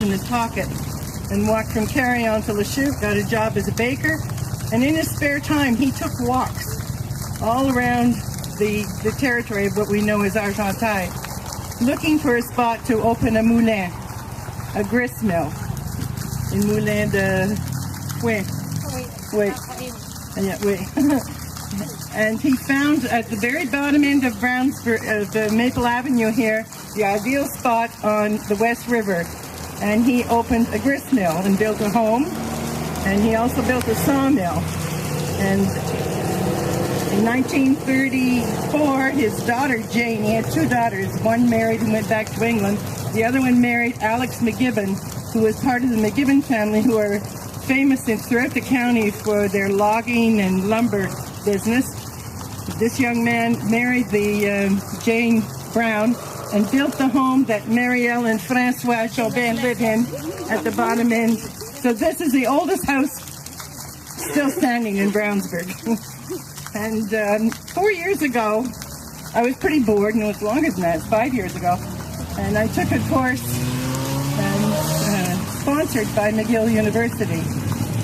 in his pocket and walked from Carillon to Lachute, got a job as a baker, and in his spare time he took walks all around the territory of what we know as Argenteuil, looking for a spot to open a moulin, a grist mill, in Moulin de Fouet. Wait. Yeah, wait. And he found at the very bottom end of Brownsburg, Maple Avenue here, the ideal spot on the West River. And he opened a grist mill and built a home. And he also built a sawmill. And in 1934, his daughter Jane, he had two daughters, one married and went back to England. The other one married Alex McGibbon, who was part of the McGibbon family, who are famous throughout the county for their logging and lumber business. This young man married the Jane Brown and built the home that Marielle and Francois Chauvin live in at the bottom end. So this is the oldest house still standing in Brownsburg. And 4 years ago, I was pretty bored, and it was longer than that, it's 5 years ago, and I took a course sponsored by McGill University,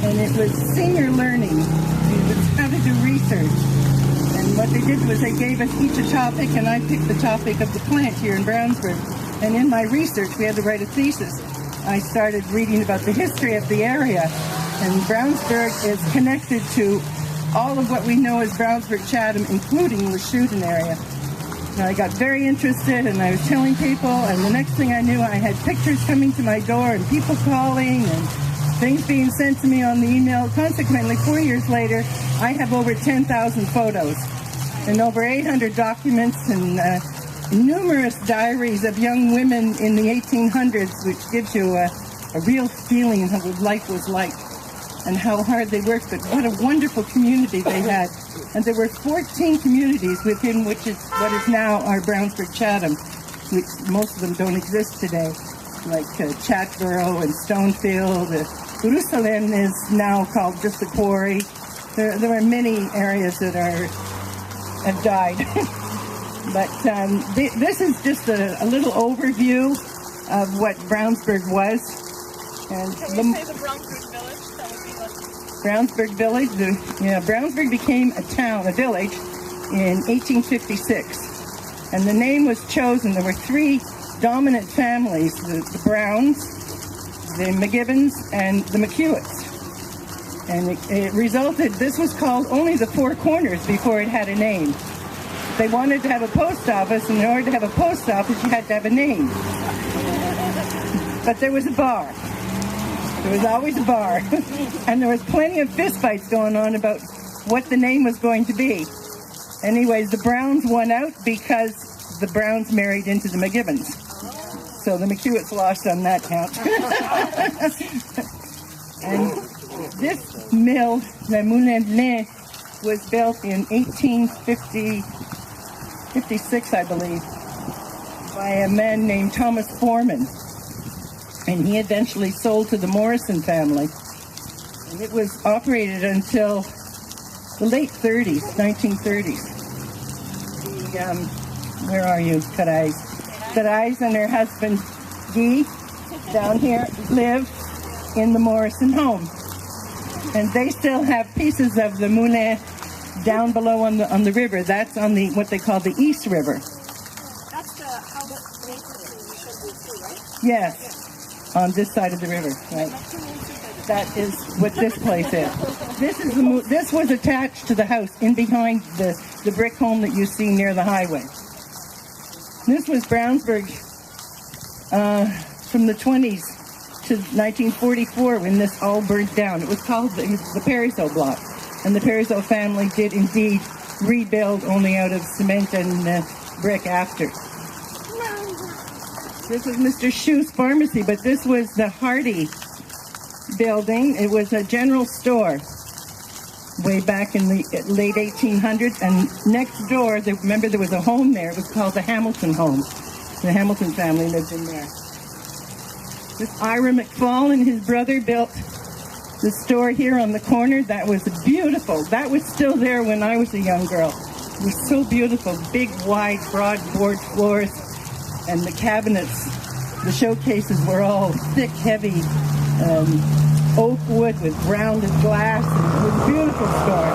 and it was senior learning. It was how to do research. And what they did was they gave us each a topic, and I picked the topic of the plant here in Brownsburg. And in my research, we had to write a thesis. I started reading about the history of the area, and Brownsburg is connected to all of what we know as Brownsburg-Chatham, including the Lachute area. And I got very interested, and I was telling people, and the next thing I knew, I had pictures coming to my door and people calling and things being sent to me on the email. Consequently, 4 years later, I have over 10,000 photos and over 800 documents and numerous diaries of young women in the 1800s, which gives you a real feeling of what life was like and how hard they worked, but what a wonderful community they had. And there were 14 communities within which is what is now our Brownsburg-Chatham, which most of them don't exist today, like Chatborough and Stonefield. Jerusalem is now called just the quarry. There are many areas that have died. But this is just a little overview of what Brownsburg was. And Can you say the Brownsburg village? That would be the... Brownsburg village. Brownsburg became a village in 1856. And the name was chosen. There were three dominant families, the Browns, the McGibbons, and the McEwitts. And it resulted, this was called only the Four Corners before it had a name. They wanted to have a post office, and in order to have a post office, you had to have a name. But there was a bar. There was always a bar. And there was plenty of fistfights going on about what the name was going to be. Anyways, the Browns won out because the Browns married into the McGibbons. So the McEwitts lost on that count. And this mill, the Moulin de Lin, was built in 1856, I believe, by a man named Thomas Foreman. And he eventually sold to the Morrison family. And it was operated until the late 30s, 1930s. Where are you, Therese? Therese and her husband, Guy, down here, live in the Morrison home. And they still have pieces of the moulin down below on the river. That's on the what they call the East River. That's how the Michel Gauthier, right? Yes, on this side of the river, right. That is what this place is. This was attached to the house in behind the brick home that you see near the highway. This was Brownsburg from the 20s to 1944 when this all burnt down. It was called the Parizeau block. And the Parizeau family did indeed rebuild only out of cement and brick after. This was Mr. Schuh's pharmacy, but this was the Hardy building. It was a general store way back in the late 1800s. And next door, remember there was a home there. It was called the Hamilton home. The Hamilton family lived in there. This Ira McFall and his brother built the store here on the corner. That was beautiful. That was still there when I was a young girl. It was so beautiful. Big, wide, broad board floors and the cabinets The showcases were all thick, heavy oak wood with rounded glass, and it was a beautiful store.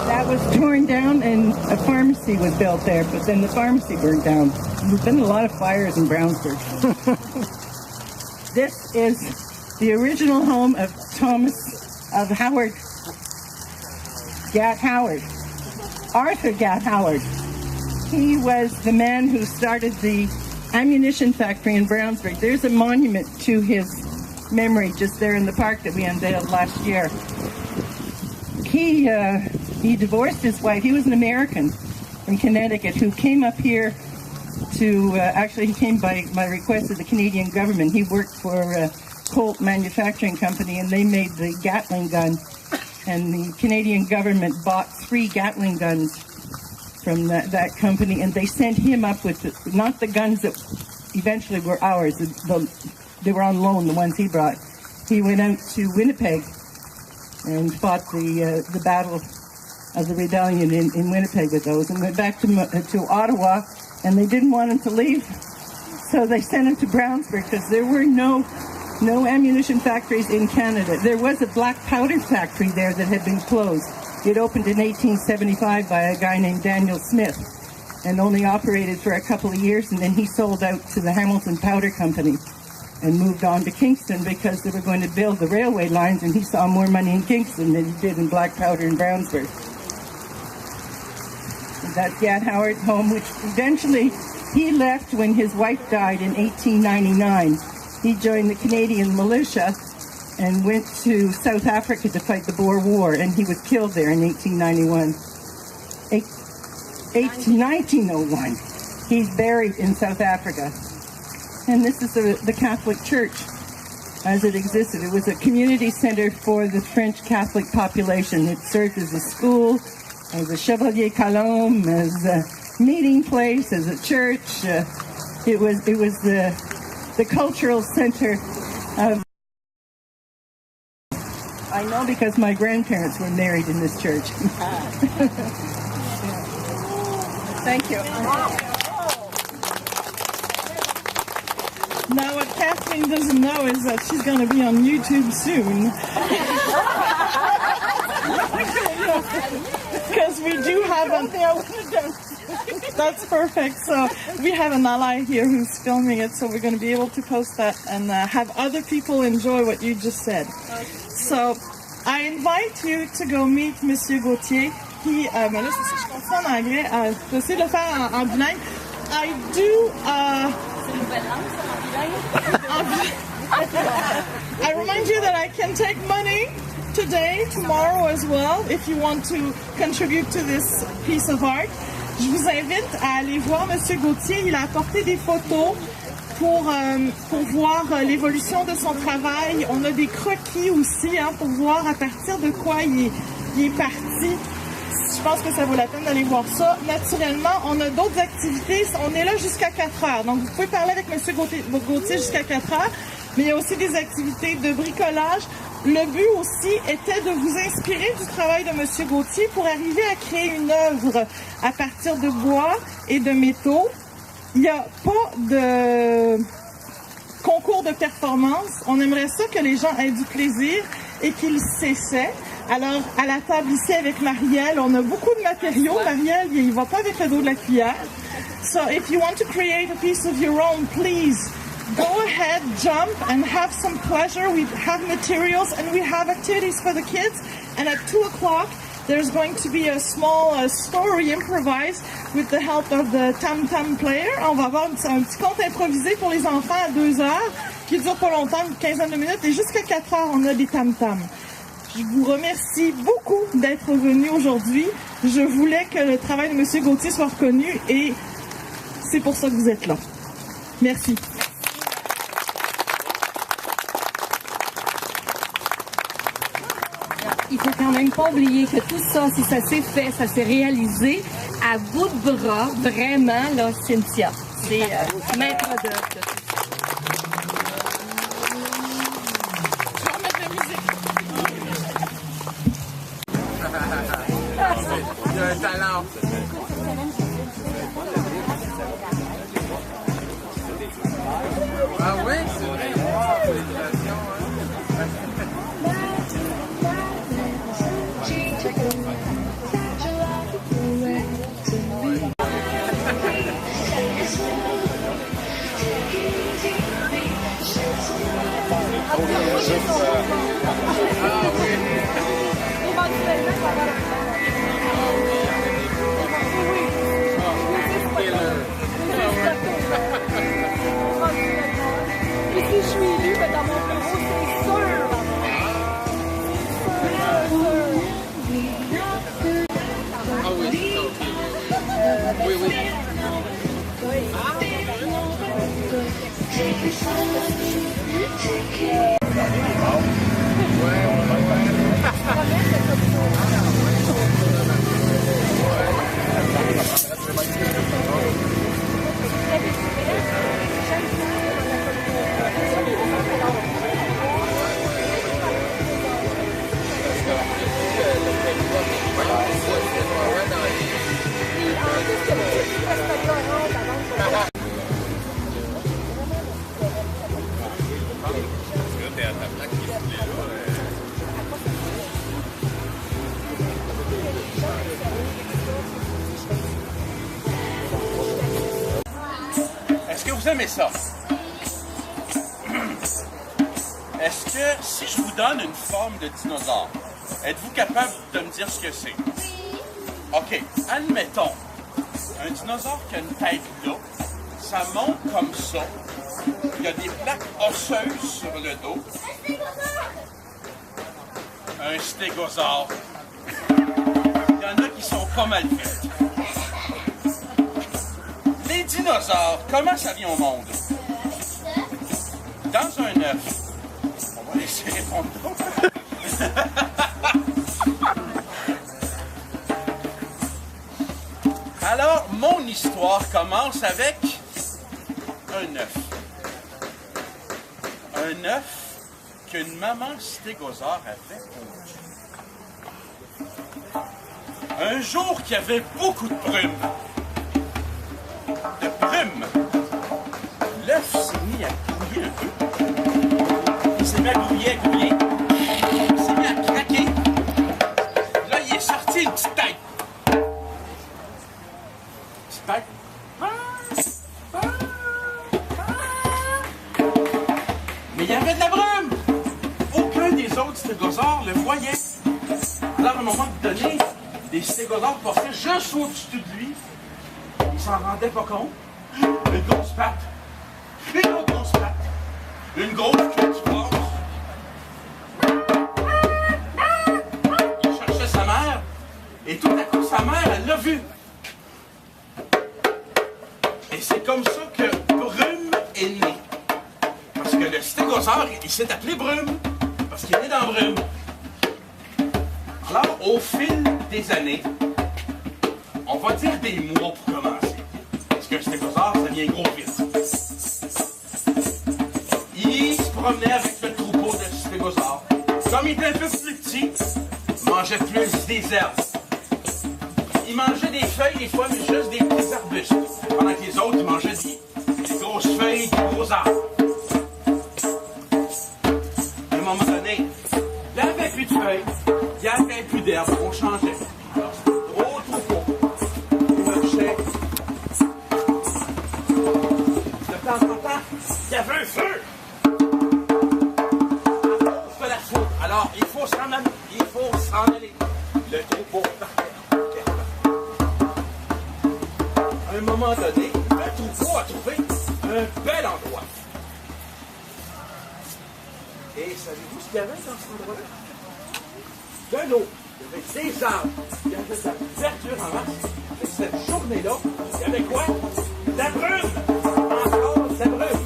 That was torn down and a pharmacy was built there, but then the pharmacy burned down. There's been a lot of fires in Brownsburg. This is the original home of Howard Gatt Howard, Arthur Gatt Howard. He was the man who started the ammunition factory in Brownsburg. There's a monument to his memory just there in the park that we unveiled last year. He divorced his wife. He was an American from Connecticut who came up here to, actually he came by request of the Canadian government. He worked for a Colt manufacturing company and they made the Gatling gun. And the Canadian government bought 3 Gatling guns from that company, and they sent him up with not the guns that eventually were ours. They were on loan, the ones he brought. He went out to Winnipeg and fought the battle of the rebellion in Winnipeg with those, and went back to Ottawa, and they didn't want him to leave, so they sent him to Brownsburg because there were no ammunition factories in Canada. There was a black powder factory there that had been closed. It opened in 1875 by a guy named Daniel Smith and only operated for a couple of years, and then he sold out to the Hamilton Powder Company and moved on to Kingston because they were going to build the railway lines, and he saw more money in Kingston than he did in black powder in Brownsburg. And that's Gatt Howard's home, which eventually he left when his wife died in 1899. He joined the Canadian militia and went to South Africa to fight the Boer War, and he was killed there in 1901. 1901. He's buried in South Africa. And this is the Catholic Church as it existed. It was a community center for the French Catholic population. It served as a school, as a Chevalier Colomb, as a meeting place, as a church. It was the cultural center of... I know because my grandparents were married in this church. Thank you. Now what Kathleen doesn't know is that she's going to be on YouTube soon. Because we do have that's perfect. So we have an ally here who's filming it, so we're going to be able to post that and have other people enjoy what you just said. So I invite you to go meet Michel Gauthier. Qui, là, c'est je comprends en anglais. Je vais essayer de le faire en bilingue. I do. I remind you that I can take money today, tomorrow as well, if you want to contribute to this piece of art. Je vous invite à aller voir Monsieur Gauthier. Il a apporté des photos pour voir l'évolution de son travail. On a des croquis aussi pour voir à partir de quoi il est parti. Je pense que ça vaut la peine d'aller voir ça. Naturellement, on a d'autres activités. On est là jusqu'à 4 heures. Donc, vous pouvez parler avec M. Gauthier jusqu'à 4 heures. Mais il y a aussi des activités de bricolage. Le but aussi était de vous inspirer du travail de M. Gauthier pour arriver à créer une œuvre à partir de bois et de métaux. Il n'y a pas de concours de performance. On aimerait ça que les gens aient du plaisir et qu'ils s'essaient. Alors, à la table ici avec Marielle, on a beaucoup de matériaux. Marielle, il ne va pas avec le dos de la cuillère. So, if you want to create a piece of your own, please go ahead, jump, and have some pleasure. We have materials and we have activities for the kids. And at 2 o'clock, there's going to be a small story improvised with the help of the tam-tam player. On va avoir un petit conte improvisé pour les enfants à 2 heures, qui dure pas longtemps, une quinzaine de minutes. Et jusqu'à 4 heures, on a des tam-tams. Je vous remercie beaucoup d'être venu aujourd'hui. Je voulais que le travail de M. Gauthier soit reconnu et c'est pour ça que vous êtes là. Merci. Il faut quand même pas oublier que tout ça, si ça s'est fait, ça s'est réalisé à bout de bras, vraiment, là, Cynthia. C'est maître d'œuvre. Il a un talent. Est-ce que vous aimez ça? Est-ce que si je vous donne une forme de dinosaure, êtes-vous capable de me dire ce que c'est? OK, admettons, un dinosaure qui a une tête là, ça monte comme ça, il y a des plaques osseuses sur le dos. Un stégosaure. Il y en a qui sont pas mal faites. Les dinosaures, comment ça vient au monde? Dans un œuf. On va laisser répondre. Alors, mon histoire commence avec un œuf. Un œuf qu'une maman stégosaure avait pondu. Un jour qu'il y avait beaucoup de brume. L'œuf s'est mis à grouiller un peu. Il s'est mis à grouiller. Il s'est mis à craquer. Là, il est sorti une petite tête. Petite tête. Mais il y avait de la brume. Aucun des autres stégosaures le voyait. Alors, à un moment donné, les stégosaures passaient juste au-dessus de lui. Il s'en rendait pas compte. Une grosse patte. Une autre grosse patte. Une grosse queue qui passe. Il cherchait sa mère. Et tout à coup, sa mère, elle l'a vu. Et c'est comme ça que Brume est né. Parce que le stégosaure, il s'est appelé Brume. Parce qu'il est né dans Brume. Alors, au fil des années, on va dire des mois pour commencer. Parce qu'un stégosaure, ça vient gros vite. Il se promenait avec le troupeau de stégosaures. Comme il était un peu plus petit, il mangeait plus des herbes. Il mangeait des feuilles, des fois, mais juste des petits arbustes. Pendant que les autres, ils mangeaient des grosses feuilles, des gros arbres. À un moment donné, il n'y avait plus de feuilles, il n'y avait plus d'herbes, on changeait. Alors, c'était un gros troupeau. Il marchait. De temps en temps, il y avait un feu. C'est la foudre. Alors, il faut s'en aller. Le troupeau partait. À un moment donné, le troupeau a trouvé un bel endroit. Et savez-vous ce qu'il y avait dans cet endroit-là? De l'eau. Il y avait des arbres. Il y avait de la verdure en masse. Et cette journée-là, il y avait quoi? De la brume! Encore de la brume!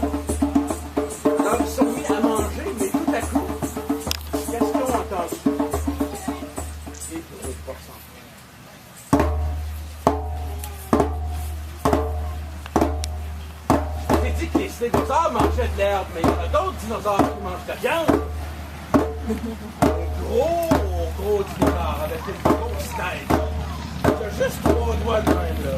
Alors, ils sont mis à manger, mais tout à coup, qu'est-ce qu'ils ont entendu? Des bruits de poissons. J'ai dit que les stégosaures mangeaient de l'herbe, mais il y en a d'autres dinosaures qui mangent de la viande. Un gros dinosaure avec une grosse tête. Il a juste 3 doigts de même, là.